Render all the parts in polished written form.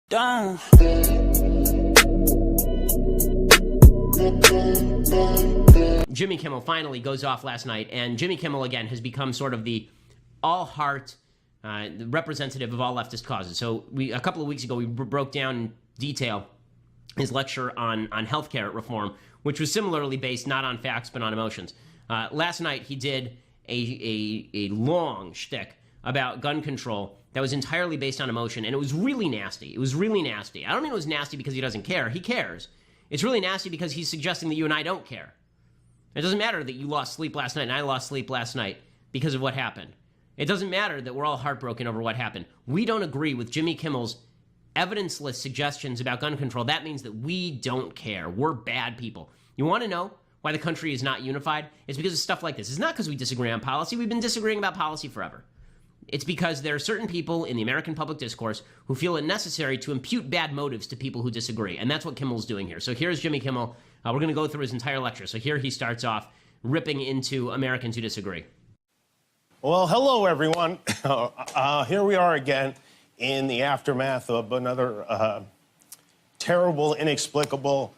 Down. Jimmy Kimmel finally goes off last night, and Jimmy Kimmel, again, has become sort of the all-heart representative of all leftist causes. So a couple of weeks ago, we broke down in detail his lecture on healthcare reform, which was similarly based not on facts but on emotions. Last night, he did a long shtick about gun control that was entirely based on emotion, and it was really nasty. It was really nasty. I don't mean it was nasty because he doesn't care. He cares. It's really nasty because he's suggesting that you and I don't care. It doesn't matter that you lost sleep last night and I lost sleep last night because of what happened. It doesn't matter that we're all heartbroken over what happened. We don't agree with Jimmy Kimmel's evidenceless suggestions about gun control. That means that we don't care. We're bad people. You want to know why the country is not unified? It's because of stuff like this. It's not because we disagree on policy. We've been disagreeing about policy forever. It's because there are certain people in the American public discourse who feel it necessary to impute bad motives to people who disagree. And that's what Kimmel's doing here. So here's Jimmy Kimmel. We're going to go through his entire lecture. So here he starts off ripping into Americans who disagree. Well, hello, everyone. Here we are again in the aftermath of another terrible, inexplicable,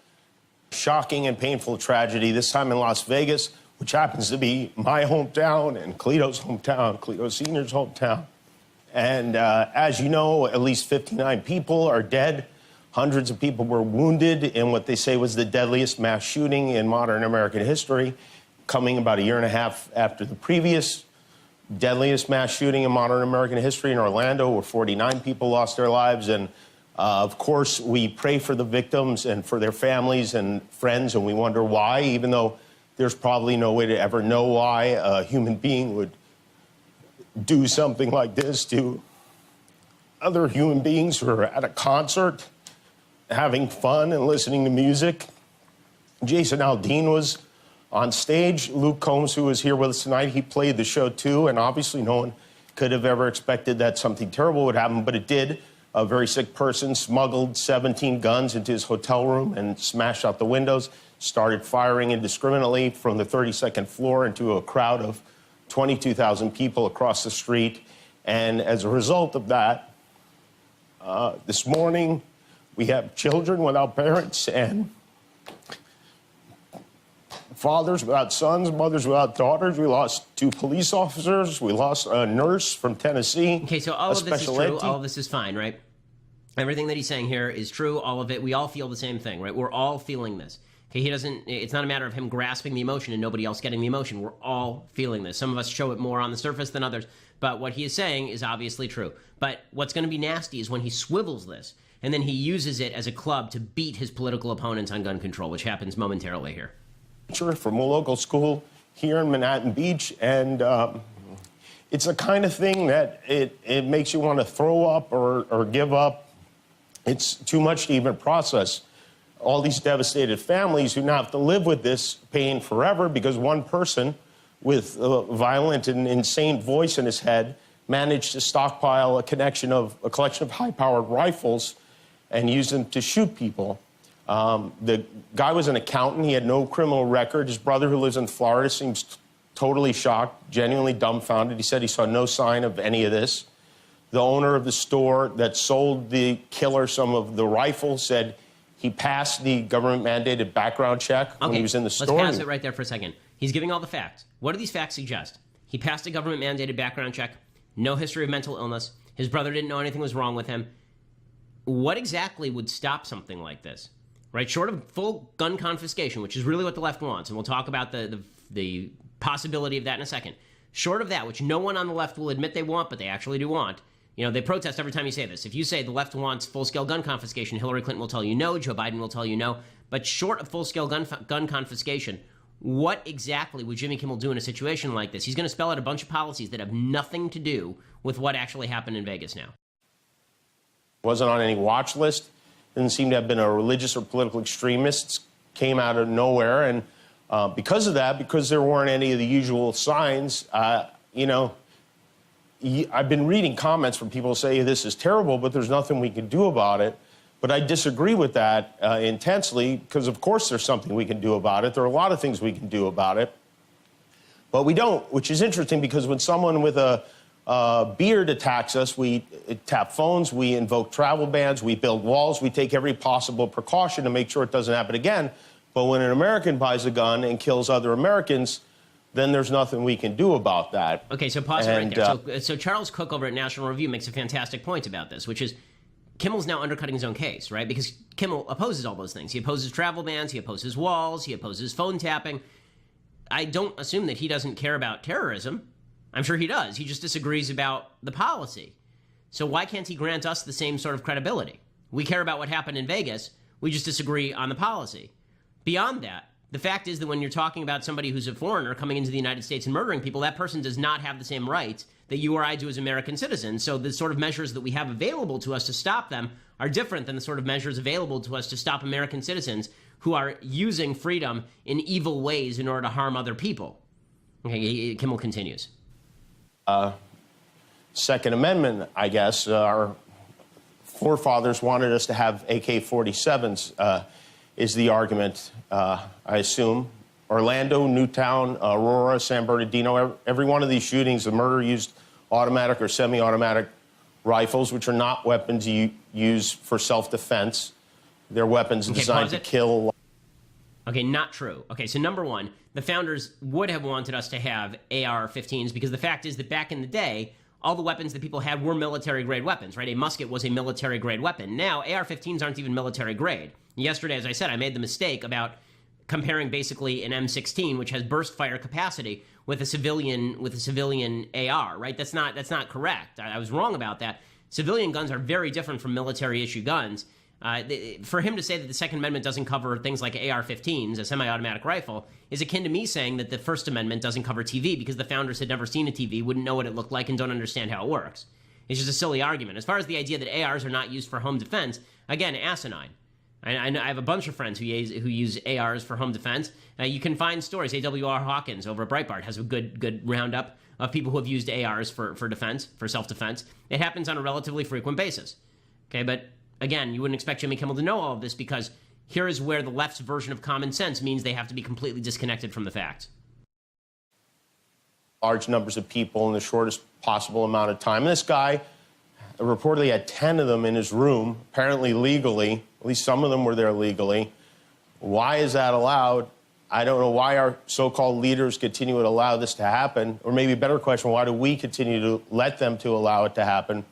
shocking, and painful tragedy, this time in Las Vegas, which happens to be my hometown and Cleto's hometown, Cleto Sr.'s hometown. And as you know, at least 59 people are dead. Hundreds of people were wounded in what they say was the deadliest mass shooting in modern American history, coming about a year and a half after the previous deadliest mass shooting in modern American history in Orlando, where 49 people lost their lives. And of course, we pray for the victims and for their families and friends, and we wonder why, even though there's probably no way to ever know why a human being would do something like this to other human beings who are at a concert, having fun and listening to music. Jason Aldean was on stage. Luke Combs, who was here with us tonight, he played the show too, and obviously no one could have ever expected that something terrible would happen, but it did. A very sick person smuggled 17 guns into his hotel room and smashed out the windows, started firing indiscriminately from the 32nd floor into a crowd of 22,000 people across the street. And as a result of that, this morning, we have children without parents and fathers without sons, mothers without daughters. We lost 2 police officers. We lost a nurse from Tennessee. Okay, so all of this is true. All of this is fine, right? Everything that he's saying here is true. All of it. We all feel the same thing, right? We're all feeling this. Okay, it's not a matter of him grasping the emotion and nobody else getting the emotion. We're all feeling this. Some of us show it more on the surface than others. But what he is saying is obviously true. But what's going to be nasty is when he swivels this and then he uses it as a club to beat his political opponents on gun control, which happens momentarily here. From a local school here in Manhattan Beach, and it's the kind of thing that it makes you want to throw up or give up. It's too much to even process. All these devastated families who now have to live with this pain forever because one person with a violent and insane voice in his head managed to stockpile a collection of high-powered rifles and use them to shoot people. The guy was an accountant. He had no criminal record. His brother, who lives in Florida, seems totally shocked, genuinely dumbfounded. He said he saw no sign of any of this. The owner of the store that sold the killer some of the rifles said he passed the government-mandated background check when he was in the store. Let's pause it right there for a second. He's giving all the facts. What do these facts suggest? He passed a government-mandated background check, no history of mental illness. His brother didn't know anything was wrong with him. What exactly would stop something like this? Right, short of full gun confiscation, which is really what the left wants, and we'll talk about the possibility of that in a second. Short of that, which no one on the left will admit they want, but they actually do want. You know, they protest every time you say this. If you say the left wants full-scale gun confiscation, Hillary Clinton will tell you no, Joe Biden will tell you no. But short of full-scale gun confiscation, what exactly would Jimmy Kimmel do in a situation like this? He's going to spell out a bunch of policies that have nothing to do with what actually happened in Vegas now. Wasn't on any watch list. Didn't seem to have been a religious or political extremist. Came out of nowhere. And because of that, because there weren't any of the usual signs, you know, I've been reading comments from people who say this is terrible, but there's nothing we can do about it. But I disagree with that intensely, because of course there's something we can do about it. There are a lot of things we can do about it. But we don't, which is interesting, because when someone with a Beard attacks us, we tap phones, we invoke travel bans, we build walls, we take every possible precaution to make sure it doesn't happen again. But when an American buys a gun and kills other Americans, then there's nothing we can do about that. Okay, so pause right there. So Charles Cook over at National Review makes a fantastic point about this, which is Kimmel's now undercutting his own case, right? Because Kimmel opposes all those things. He opposes travel bans, he opposes walls, he opposes phone tapping. I don't assume that he doesn't care about terrorism. I'm sure he does. He just disagrees about the policy. So why can't he grant us the same sort of credibility? We care about what happened in Vegas. We just disagree on the policy. Beyond that, the fact is that when you're talking about somebody who's a foreigner coming into the United States and murdering people, that person does not have the same rights that you or I do as American citizens. So the sort of measures that we have available to us to stop them are different than the sort of measures available to us to stop American citizens who are using freedom in evil ways in order to harm other people. Okay, Kimmel continues. Second Amendment, I guess, our forefathers wanted us to have AK-47s, is the argument, I assume. Orlando, Newtown, Aurora, San Bernardino, every one of these shootings, the murder used automatic or semi-automatic rifles, which are not weapons you use for self-defense. They're weapons designed to kill. Okay, not true. Okay, so number one, the founders would have wanted us to have AR-15s because the fact is that back in the day, all the weapons that people had were military-grade weapons, right? A musket was a military-grade weapon. Now, AR-15s aren't even military-grade. Yesterday, as I said, I made the mistake about comparing basically an M16, which has burst fire capacity, with a civilian AR, right? That's not correct. I was wrong about that. Civilian guns are very different from military-issue guns. For him to say that the Second Amendment doesn't cover things like AR-15s, a semi-automatic rifle, is akin to me saying that the First Amendment doesn't cover TV because the founders had never seen a TV, wouldn't know what it looked like, and don't understand how it works. It's just a silly argument. As far as the idea that ARs are not used for home defense, again, asinine. I have a bunch of friends who use ARs for home defense. You can find stories. A.W.R. Hawkins over at Breitbart has a good roundup of people who have used ARs for defense, for self-defense. It happens on a relatively frequent basis. Okay, but again, you wouldn't expect Jimmy Kimmel to know all of this because here is where the left's version of common sense means they have to be completely disconnected from the facts. Large numbers of people in the shortest possible amount of time. And this guy reportedly had 10 of them in his room, apparently legally. At least some of them were there legally. Why is that allowed? I don't know why our so-called leaders continue to allow this to happen. Or maybe a better question, why do we continue to let them to allow it to happen?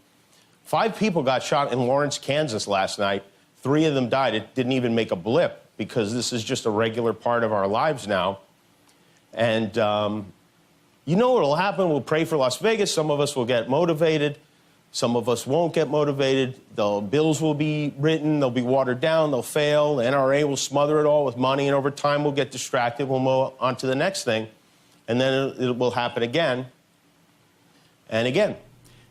5 people got shot in Lawrence, Kansas last night. 3 of them died. It didn't even make a blip because this is just a regular part of our lives now. And you know what will happen? We'll pray for Las Vegas. Some of us will get motivated. Some of us won't get motivated. The bills will be written. They'll be watered down. They'll fail. The NRA will smother it all with money. And over time, we'll get distracted. We'll move on to the next thing. And then it will happen again and again.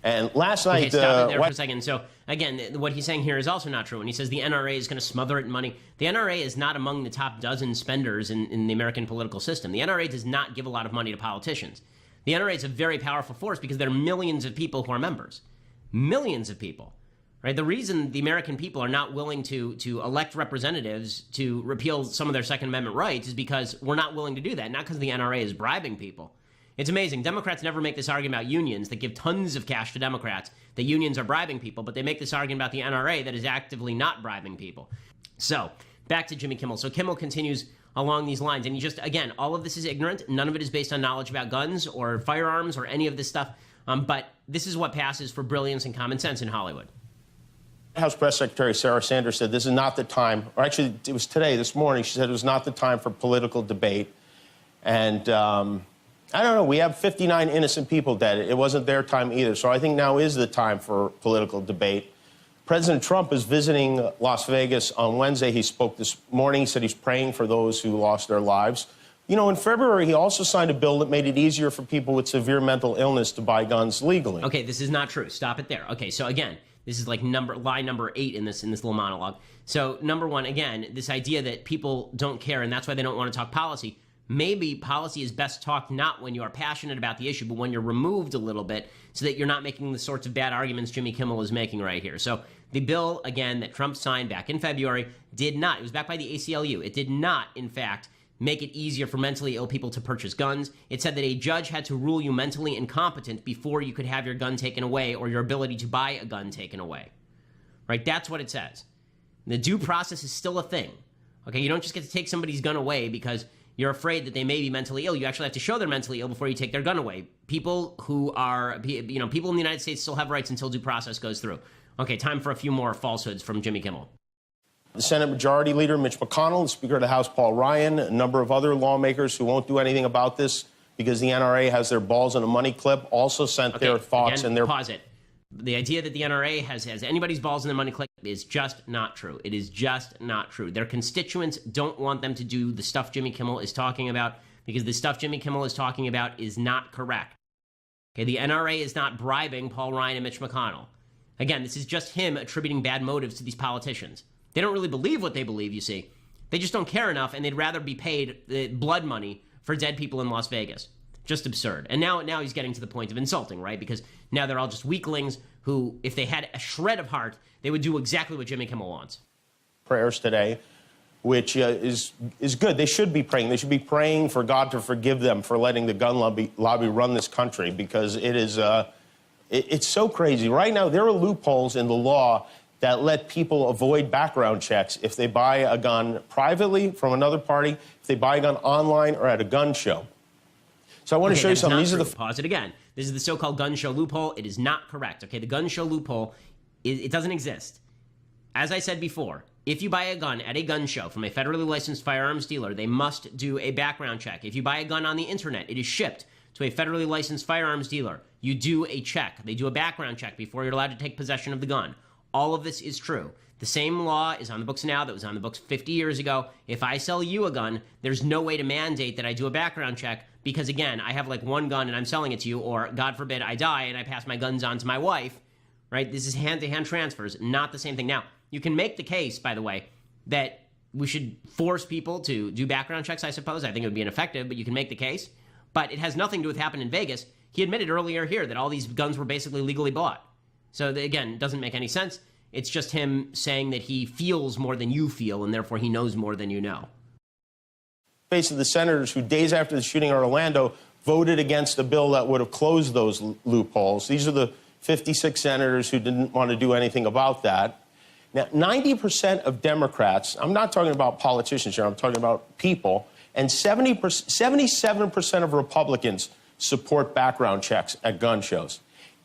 And last night... Okay, stop it there for a second. So, again, what he's saying here is also not true. When he says the NRA is going to smother it in money, the NRA is not among the top dozen spenders in the American political system. The NRA does not give a lot of money to politicians. The NRA is a very powerful force because there are millions of people who are members. Millions of people. Right? The reason the American people are not willing to elect representatives to repeal some of their Second Amendment rights is because we're not willing to do that, not because the NRA is bribing people. It's amazing. Democrats never make this argument about unions that give tons of cash to Democrats, that unions are bribing people, but they make this argument about the NRA that is actively not bribing people. So, back to Jimmy Kimmel. So Kimmel continues along these lines, and he just, again, all of this is ignorant. None of it is based on knowledge about guns or firearms or any of this stuff, but this is what passes for brilliance and common sense in Hollywood. House Press Secretary Sarah Sanders said this is not the time, or actually it was today, this morning, she said it was not the time for political debate. And I don't know, we have 59 innocent people dead. It wasn't their time either. So I think now is the time for political debate. President Trump is visiting Las Vegas on Wednesday. He spoke this morning. He said he's praying for those who lost their lives. You know, in February, he also signed a bill that made it easier for people with severe mental illness to buy guns legally. Okay, this is not true. Stop it there. Okay, so again, this is like line number 8 in this little monologue. So number 1, again, this idea that people don't care and that's why they don't want to talk policy. Maybe policy is best talked not when you are passionate about the issue, but when you're removed a little bit so that you're not making the sorts of bad arguments Jimmy Kimmel is making right here. So the bill, again, that Trump signed back in February did not, it was backed by the ACLU, it did not, in fact, make it easier for mentally ill people to purchase guns. It said that a judge had to rule you mentally incompetent before you could have your gun taken away or your ability to buy a gun taken away. Right? That's what it says. The due process is still a thing. Okay, you don't just get to take somebody's gun away because you're afraid that they may be mentally ill. You actually have to show they're mentally ill before you take their gun away. People who are, people in the United States still have rights until due process goes through. Okay, time for a few more falsehoods from Jimmy Kimmel. The Senate Majority Leader, Mitch McConnell, the Speaker of the House, Paul Ryan, a number of other lawmakers who won't do anything about this because the NRA has their balls in a money clip, also sent their thoughts again, and their... Pause it. The idea that the NRA has anybody's balls in the money clip is just not true. It is just not true. Their constituents don't want them to do the stuff Jimmy Kimmel is talking about because the stuff Jimmy Kimmel is talking about is not correct. Okay, the NRA is not bribing Paul Ryan and Mitch McConnell. Again, this is just him attributing bad motives to these politicians. They don't really believe what they believe, you see. They just don't care enough, and they'd rather be paid blood money for dead people in Las Vegas. Just absurd. And now he's getting to the point of insulting, right? Because now they're all just weaklings who, if they had a shred of heart, they would do exactly what Jimmy Kimmel wants. Prayers today, which is good. They should be praying. They should be praying for God to forgive them for letting the gun lobby run this country because it is it's so crazy. Right now, there are loopholes in the law that let people avoid background checks if they buy a gun privately from another party, if they buy a gun online or at a gun show. So I want to show you something. These are the... Pause it again. This is the so-called gun show loophole. It is not correct. Okay, the gun show loophole, it doesn't exist. As I said before, if you buy a gun at a gun show from a federally licensed firearms dealer, they must do a background check. If you buy a gun on the internet, it is shipped to a federally licensed firearms dealer. You do a check. They do a background check before you're allowed to take possession of the gun. All of this is true. The same law is on the books now that was on the books 50 years ago. If I sell you a gun, there's no way to mandate that I do a background check because, again, I have like one gun and I'm selling it to you, or God forbid I die and I pass my guns on to my wife, right? This is hand-to-hand transfers, not the same thing. Now, you can make the case, by the way, that we should force people to do background checks, I suppose. I think it would be ineffective, but you can make the case. But it has nothing to do with happening in Vegas. He admitted earlier here that all these guns were basically legally bought. So, again, it doesn't make any sense. It's just him saying that he feels more than you feel, and therefore he knows more than you know. Face of the senators who, days after the shooting in Orlando, voted against a bill that would have closed those loopholes. These are the 56 senators who didn't want to do anything about that. Now, 90% of Democrats, I'm not talking about politicians here, I'm talking about people, and 77% of Republicans support background checks at gun shows.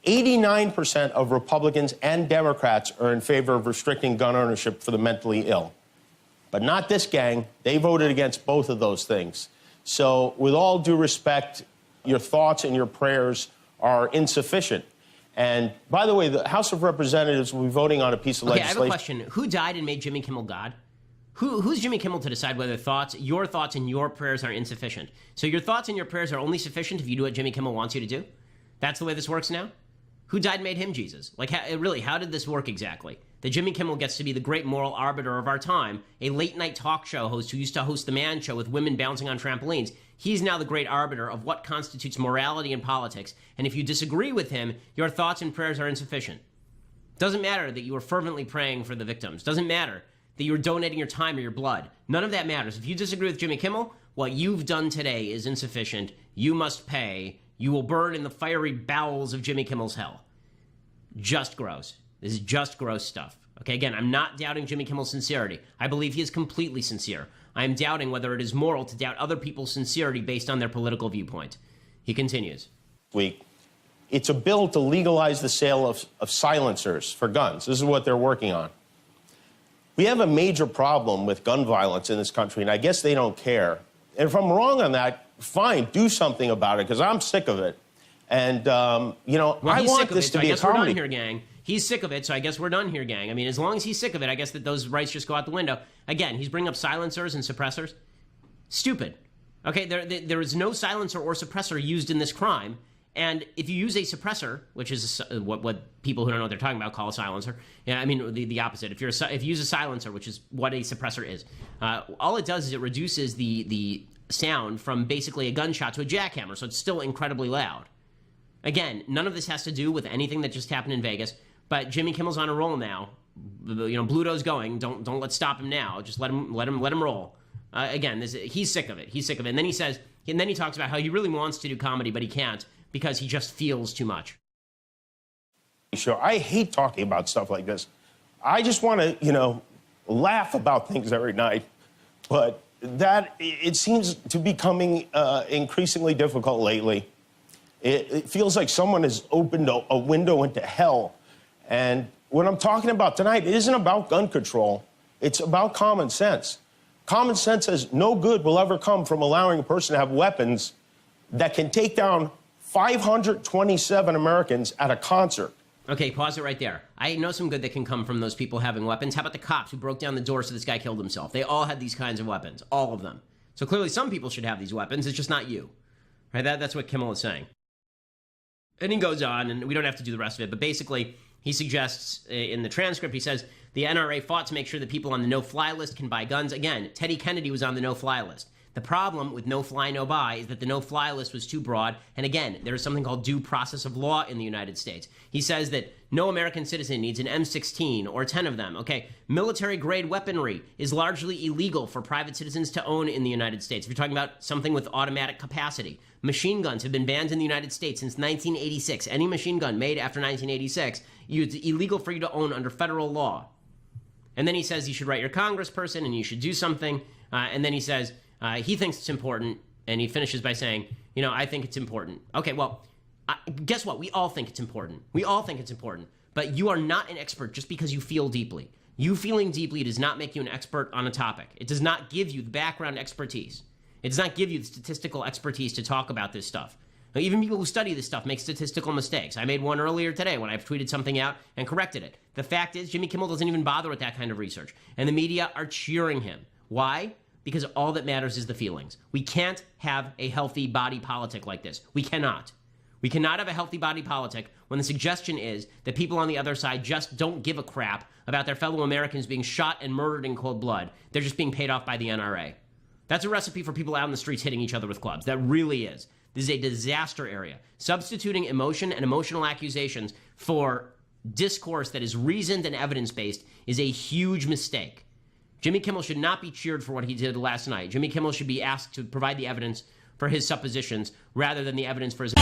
89% of Republicans and Democrats are in favor of restricting gun ownership for the mentally ill. But not this gang. They voted against both of those things. So with all due respect, your thoughts and your prayers are insufficient. And by the way, the House of Representatives will be voting on a piece of legislation. I have a question. Who died and made Jimmy Kimmel God? Who's Jimmy Kimmel to decide whether your thoughts and your prayers are insufficient? So your thoughts and your prayers are only sufficient if you do what Jimmy Kimmel wants you to do? That's the way this works now? Who died and made him Jesus? Like, how did this work exactly? That Jimmy Kimmel gets to be the great moral arbiter of our time, a late-night talk show host who used to host The Man Show with women bouncing on trampolines. He's now the great arbiter of what constitutes morality in politics, and if you disagree with him, your thoughts and prayers are insufficient. Doesn't matter that you were fervently praying for the victims. Doesn't matter that you were donating your time or your blood. None of that matters. If you disagree with Jimmy Kimmel, what you've done today is insufficient. You must pay. You will burn in the fiery bowels of Jimmy Kimmel's hell. Just gross. This is just gross stuff. Okay, again, I'm not doubting Jimmy Kimmel's sincerity. I believe he is completely sincere. I am doubting whether it is moral to doubt other people's sincerity based on their political viewpoint. He continues. It's a bill to legalize the sale of silencers for guns. This is what they're working on. We have a major problem with gun violence in this country, and I guess they don't care. And if I'm wrong on that, fine, do something about it, because I'm sick of it. And, you know, I want this to be a comedy. We're done here, gang. He's sick of it, so I guess we're done here, gang. I mean, as long as he's sick of it, I guess that those rights just go out the window. Again, he's bringing up silencers and suppressors. Stupid. Okay, there is no silencer or suppressor used in this crime. And if you use a suppressor, which is what people who don't know what they're talking about call a silencer, yeah, I mean the opposite. If you use a silencer, which is what a suppressor is, all it does is it reduces the sound from basically a gunshot to a jackhammer, so it's still incredibly loud. Again, none of this has to do with anything that just happened in Vegas. But Jimmy Kimmel's on a roll now. You know, Bluto's going. Don't let's stop him now. Just let him roll. Again, he's sick of it. He's sick of it. And then he says, and then he talks about how he really wants to do comedy, but he can't because he just feels too much. Sure, I hate talking about stuff like this. I just want to, laugh about things every night. But it seems to be becoming increasingly difficult lately. It feels like someone has opened a window into hell. And what I'm talking about tonight isn't about gun control. It's about common sense. Common sense says no good will ever come from allowing a person to have weapons that can take down 527 Americans at a concert. Okay, pause it right there. I know some good that can come from those people having weapons. How about the cops who broke down the door so this guy killed himself? They all had these kinds of weapons, all of them. So clearly some people should have these weapons. It's just not you. Right? That's what Kimmel is saying. And he goes on, and we don't have to do the rest of it, but basically he suggests in the transcript, he says, the NRA fought to make sure that people on the no-fly list can buy guns. Again, Teddy Kennedy was on the no-fly list. The problem with no-fly, no-buy is that the no-fly list was too broad. And again, there is something called due process of law in the United States. He says that no American citizen needs an M16 or 10 of them. Okay, military-grade weaponry is largely illegal for private citizens to own in the United States. If you're talking about something with automatic capacity, machine guns have been banned in the United States since 1986. Any machine gun made after 1986, it's illegal for you to own under federal law. And then he says you should write your congressperson and you should do something. And then he says he thinks it's important. And he finishes by saying, I think it's important. Okay, well, guess what? We all think it's important. We all think it's important. But you are not an expert just because you feel deeply. You feeling deeply does not make you an expert on a topic. It does not give you the background expertise. It does not give you the statistical expertise to talk about this stuff. Now, even people who study this stuff make statistical mistakes. I made one earlier today when I tweeted something out and corrected it. The fact is, Jimmy Kimmel doesn't even bother with that kind of research. And the media are cheering him. Why? Because all that matters is the feelings. We can't have a healthy body politic like this. We cannot. We cannot have a healthy body politic when the suggestion is that people on the other side just don't give a crap about their fellow Americans being shot and murdered in cold blood. They're just being paid off by the NRA. That's a recipe for people out in the streets hitting each other with clubs. That really is. This is a disaster area. Substituting emotion and emotional accusations for discourse that is reasoned and evidence-based is a huge mistake. Jimmy Kimmel should not be cheered for what he did last night. Jimmy Kimmel should be asked to provide the evidence for his suppositions rather than the evidence for his...